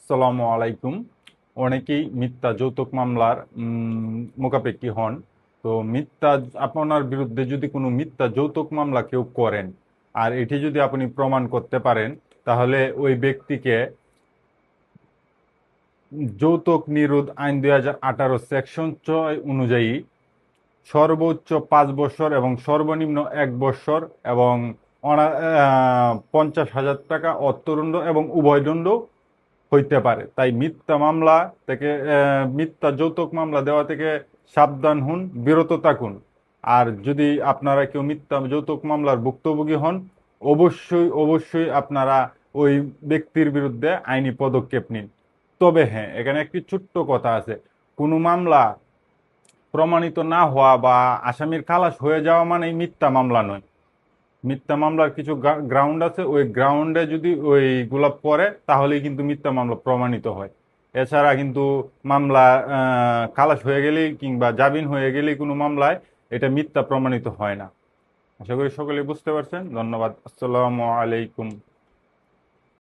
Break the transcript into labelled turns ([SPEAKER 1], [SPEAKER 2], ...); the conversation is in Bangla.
[SPEAKER 1] আসসালামু আলাইকুম। অনেকেই মিথ্যা যৌতুক মামলার মোকাপেক্ষী হন। তো মিথ্যা আপনার বিরুদ্ধে যদি কোনো মিথ্যা যৌতুক মামলা কেউ করেন, আর এটি যদি আপনি প্রমাণ করতে পারেন, তাহলে ওই ব্যক্তিকে যৌতুক নিরোধ আইন 2018 সেকশন 6 অনুযায়ী সর্বোচ্চ 5 বছর এবং সর্বনিম্ন 1 বছর এবং 50,000 টাকা অর্থদণ্ড এবং উভয়দণ্ড হইতে পারে। তাই মিথ্যা মামলা থেকে মিথ্যা যৌতুক মামলা দেওয়া থেকে সাবধান হন, বিরত থাকুন। আর যদি আপনারা কেউ মিথ্যা যৌতুক মামলার ভুক্তভোগী হন, অবশ্যই অবশ্যই আপনারা ওই ব্যক্তির বিরুদ্ধে আইনি পদক্ষেপ নিন। তবে হ্যাঁ, এখানে একটি ছোট্ট কথা আছে। কোনো মামলা প্রমাণিত না হওয়া বা আসামির খালাস হয়ে যাওয়া মানেই মিথ্যা মামলা নয়। মিথ্যা মামলার কিছু গ্রাউন্ড আছে, ওই গ্রাউন্ডে যদি ওইগুলা পড়ে তাহলেই কিন্তু মিথ্যা মামলা প্রমাণিত হয়। এছাড়া কিন্তু মামলা খালাস হয়ে গেলেই কিংবা জামিন হয়ে গেলেই কোনো মামলায় এটা মিথ্যা প্রমাণিত হয় না। আশা করি সকলেই বুঝতে পারছেন। ধন্যবাদ। আসসালামু আলাইকুম।